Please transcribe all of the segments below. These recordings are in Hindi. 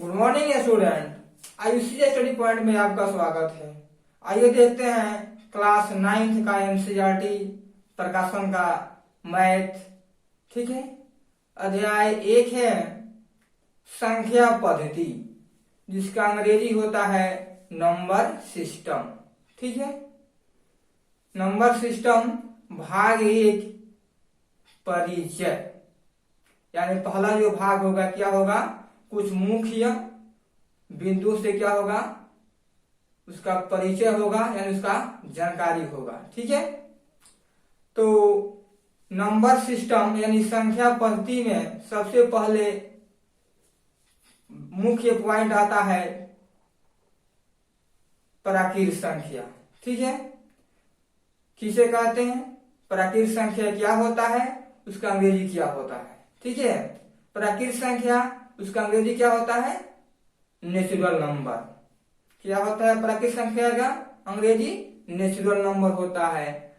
Good morning student. Ayushi study point में आपका स्वागत है। आइए देखते हैं क्लास 9th का एनसीईआरटी प्रकाशन का मैथ। ठीक है, अध्याय 1 है संख्या पद्धति, जिसका अंग्रेजी होता है नंबर सिस्टम। ठीक है, नंबर सिस्टम भाग 1 परिचय, यानी पहला जो भाग होगा क्या होगा, कुछ मुख्य बिंदु से क्या होगा, उसका परिचय होगा, यानी उसका जानकारी होगा। ठीक है, तो नंबर सिस्टम यानी संख्या पद्धति में सबसे पहले मुख्य पॉइंट आता है प्राकृत संख्या। ठीक है, किसे कहते हैं, प्राकृत संख्या क्या होता है, उसका अंग्रेजी क्या होता है। ठीक है, प्राकृत संख्या उसका अंग्रेजी क्या होता है, नेचुरल नंबर। क्या होता है प्राकृत संख्या का अंग्रेजी, नेचुरल नंबर होता है।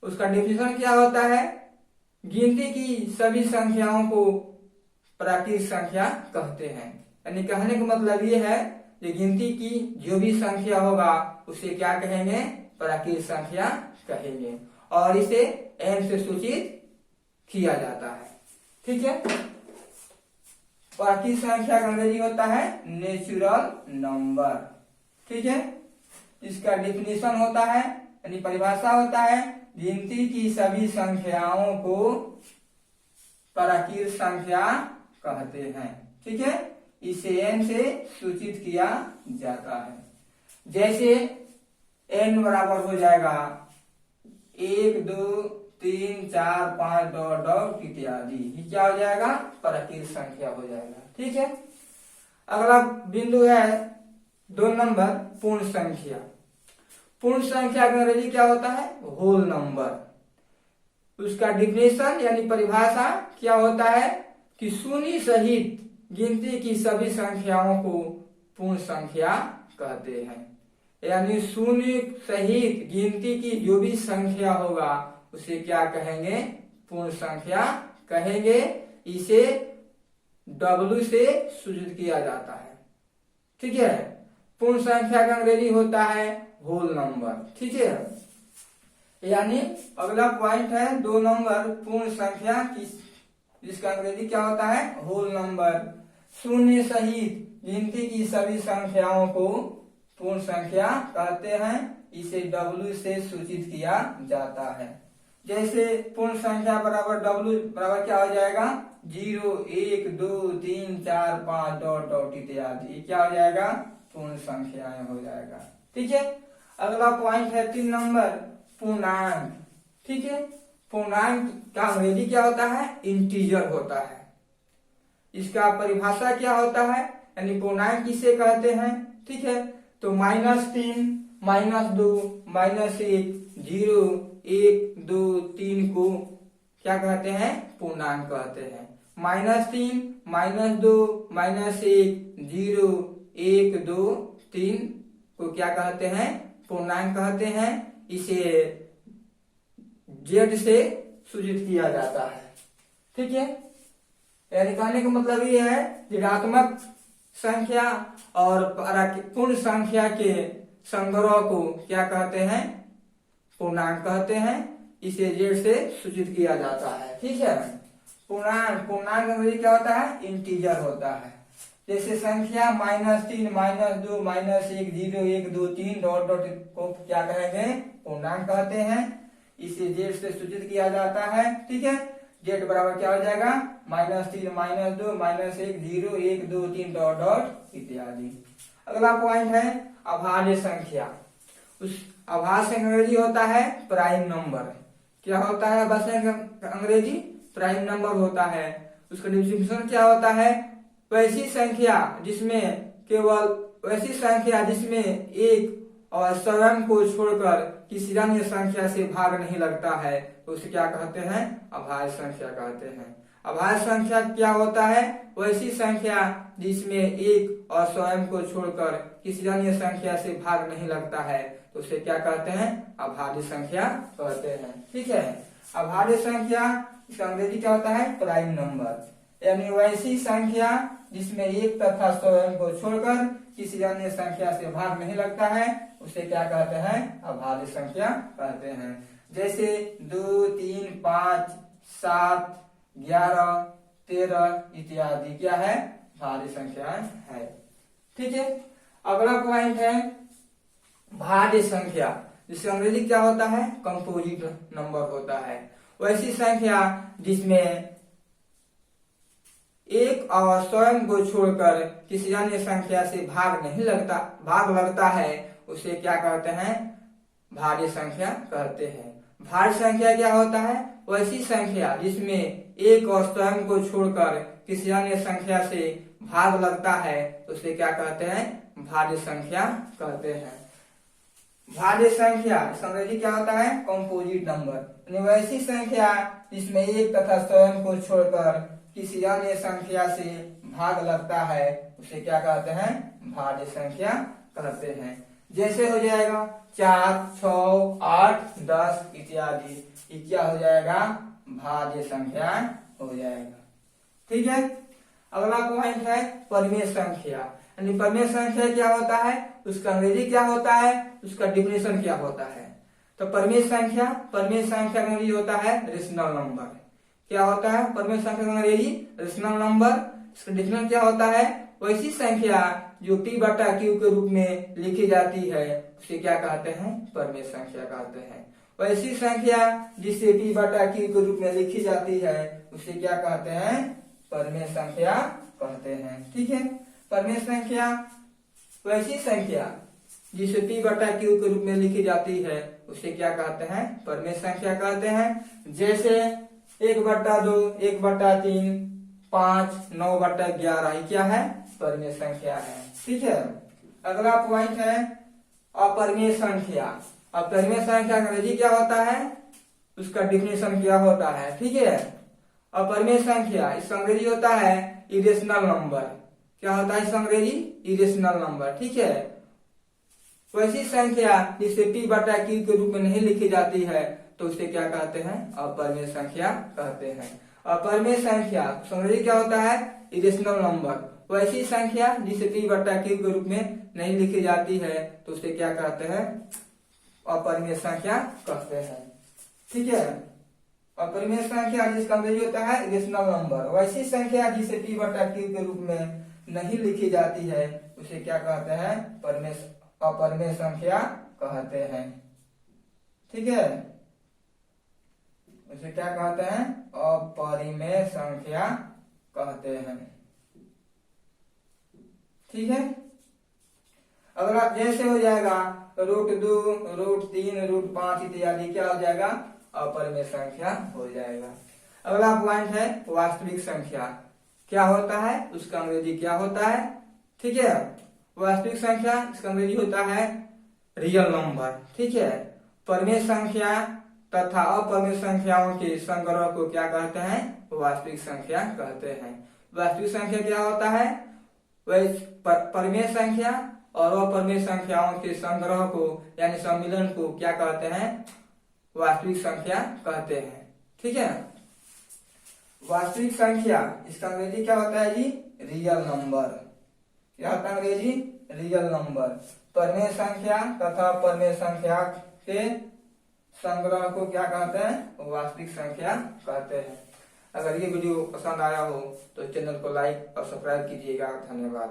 उसका डेफिनेशन क्या होता है, गिनती की सभी संख्याओं को प्राकृत संख्या कहते हैं। यानी कहने का मतलब ये है कि गिनती की जो भी संख्या होगा उसे क्या कहेंगे, प्राकृत संख्या कहेंगे, और इसे n से सूचित किया जाता है। ठीक है, प्राकृत संख्या का अंग्रेजी होता है नेचुरल नंबर। ठीक है, इसका डिफिनीशन होता है यानी परिभाषा होता है, गिनती की सभी संख्याओं को प्राकृत संख्या कहते हैं। ठीक है, इसे n से सूचित किया जाता है। जैसे n बराबर हो जाएगा 1 2 3 4 5 डॉट डॉट इत्यादि, ये क्या हो जाएगा, प्राकृत संख्या हो जाएगा। ठीक है, अगला बिंदु है 2 नंबर पूर्ण संख्या। पूर्ण संख्या का अंग्रेजी क्या होता है, होल नंबर। उसका डिफिनेशन यानी परिभाषा क्या होता है कि शून्य सहित गिनती की सभी संख्याओं को पूर्ण संख्या कहते हैं। यानी शून्य सहित गिनती की जो भी संख्या होगा उसे क्या कहेंगे, पूर्ण संख्या कहेंगे। इसे W से सूचित किया जाता है। ठीक है, पूर्ण संख्या का अंग्रेजी होता है होल नंबर। ठीक है, यानी अगला पॉइंट है 2 नंबर पूर्ण संख्या की, जिसका अंग्रेजी क्या होता है, होल नंबर। शून्य सहित गिनती की सभी संख्याओं को पूर्ण संख्या कहते हैं, इसे W से सूचित किया जाता है। जैसे पूर्ण संख्या बराबर W बराबर क्या हो जाएगा, 0 1 2 3 4 5 डॉट डॉट इत्यादि, क्या हो जाएगा, पूर्ण संख्याएं हो जाएगा। ठीक है, अगला पॉइंट है 3 नंबर पूर्णांक। ठीक है, पूर्णांक का अंग्रेजी क्या होता है, इंटीजर होता है। इसका परिभाषा क्या होता है, यानी पूर्णांक किसे कहते हैं। ठीक है, तो -3 -2 -1 0 1 2 3 को क्या कहते हैं, पूर्णांक कहते हैं। -3 -2 -1 0 1 2 3 को क्या कहते हैं, पूर्णांक कहते हैं। इसे Z से सूचित किया जाता है। ठीक है, यानी कहने का मतलब ये है ऋणात्मक संख्या और पूर्ण संख्या के संग्रह को क्या कहते हैं, पूर्णांक कहते हैं। इसे Z से सूचित किया जाता है। ठीक है, पूर्णांक अंग्रेजी क्या होता है, इंटीजर होता है। जैसे संख्या -3 -2 -1 0 1 2 3 डॉट डॉट को क्या कहेंगे, पूर्णांक कहते हैं। इसे Z से सूचित किया जाता है। ठीक है, Z बराबर क्या हो जाएगा, -3 -2 -1 0 1 2 3 डॉट डॉट इत्यादि। अगला पॉइंट है अभाज्य संख्या। उस अभाज्य अंग्रेजी होता है प्राइम नंबर। क्या होता है अभाज्य अंग्रेजी, प्राइम नंबर होता है। उसका डिफिनेशन क्या होता है, वैसी संख्या जिसमें एक और स्वयं को छोड़कर किसी अन्य संख्या से भाग नहीं लगता है, तो उसे क्या कहते हैं, अभाज्य संख्या कहते हैं। अभाज्य संख्या क्या होता है, वैसी संख्या जिसमें एक और स्वयं को छोड़कर किसी अन्य संख्या से भाग नहीं लगता है, तो उसे क्या कहते हैं, अभाज्य संख्या कहते हैं। ठीक है, अभाज्य संख्या इसका अंग्रेजी क्या होता है, प्राइम नंबर। यानी वैसी संख्या जिसमें एक तथा स्वयं को छोड़कर किसी अन्य संख्या से भाग नहीं लगता है उसे क्या कहते हैं? अभाज्य संख्या कहते हैं। जैसे 2, 3, 5, 7, 11, 13 इत्यादि क्या है? भाज्य संख्याएं है। ठीक है। अगला पॉइंट है भाज्य संख्या, जिसका अंग्रेजी क्या होता है? कंपोजिट नंबर होता है। वैसी संख्या जिसमें एक और स्वयं को छोड़कर किसी अन्य संख्या से भाग लगता है उसे क्या कहते हैं? भाज्य संख्या कहते हैं। भाज्य संख्या क्या होता है? वैसी संख्या जिसमें एक और स्वयं को छोड़कर किसी अन्य संख्या से भाग लगता है उसे क्या कहते हैं? भाज्य संख्या कहते हैं। भाज्य संख्या अंग्रेजी क्या होता है? Composite number. वैसी संख्या जिसमें एक तथा स्वयं को छोड़कर किसी अन्य संख्या से भाग लगता है उसे क्या कहते हैं? भाज्य संख्या कहते हैं। जैसे हो जाएगा 4, 6, 8, 10 इत्यादि, ये क्या हो जाएगा? भाज्य संख्या हो जाएगा। ठीक है। अगला पॉइंट है परिमेय संख्या। यानी परिमेय संख्या क्या होता है? उसका अंग्रेजी क्या होता है? उसका डिफिनेशन क्या होता है? तो परिमेय संख्या का अंग्रेजी होता है रेशनल नंबर। क्या होता है परिमेय संख्या का अंग्रेजी? Rational number. इसका डिफिनेशन क्या होता है? वैसी संख्या जो p/q के रूप में लिखी जाती है उसे क्या कहते हैं? परिमेय संख्या कहते हैं। वैसी संख्या जिसे p/q के रूप में लिखी जाती है उसे क्या कहते हैं? परिमेय संख्या कहते हैं। ठीक है। परिमेय संख्या वैसी संख्या जिसे p/q के रूप में लिखी जाती है उसे क्या कहते हैं? परिमेय संख्या कहते हैं। जैसे 1/2, 1/3, 5, 9/11 ये क्या है? परिमेय संख्या है। ठीक है। अगला पॉइंट है अपरिमेय संख्या। अपरिमेय संख्या का अंग्रेजी क्या होता है? उसका डिफिनेशन क्या होता है? ठीक है। अपरिमेय संख्या इसका अंग्रेजी होता है इरेशनल नंबर। क्या होता है इसका अंग्रेजी? Irrational number. ठीक है। वैसी संख्या जिसे p/q के रूप में नहीं लिखी जाती है तो उसे क्या कहते हैं? अपरिमेय संख्या कहते हैं। अपरिमेय संख्या अंग्रेजी क्या होता है? Irrational number. वैसी संख्या जिसे p/q के रूप में नहीं लिखी जाती है तो उसे क्या कहते हैं? अपरिमेय संख्या कहते हैं। ठीक है। अपरिमेय संख्या जिसका अंग्रेजी होता है इरेशनल नंबर। वैसी संख्या जिसे p/q के रूप में नहीं लिखी जाती है उसे क्या कहते हैं? अपरिमेय संख्या कहते हैं। ठीक है। उसे क्या कहते हैं? अपरिमेय संख्या कहते हैं। ठीक है। अगला जैसे हो जाएगा √2, √3, √5 इत्यादि क्या हो जाएगा? अपरिमेय संख्या हो जाएगा। अगला पॉइंट है वास्तविक संख्या। क्या होता है? उसका अंग्रेजी क्या होता है? ठीक है। वास्तविक संख्या इसका अंग्रेजी होता है रियल नंबर। ठीक है। परिमेय संख्या तथा अपरिमेय संख्याओं के संग्रह को क्या कहते हैं? वास्तविक संख्या कहते हैं। वास्तविक संख्या क्या होता है? परिमेय संख्या और अपरिमेय संख्याओं के संग्रह को यानी सम्मिलन को क्या कहते हैं? वास्तविक संख्या कहते हैं। ठीक है। वास्तविक संख्या इसका अंग्रेजी क्या होता है जी? Real number. क्या होता है अंग्रेजी? Real number. परिमेय संख्या तथा अपरिमेय संख्या के संग्रह को क्या कहते हैं? वास्तविक संख्या कहते हैं। अगर ये वीडियो पसंद आया हो तो चैनल को लाइक और सब्सक्राइब कीजिएगा। धन्यवाद।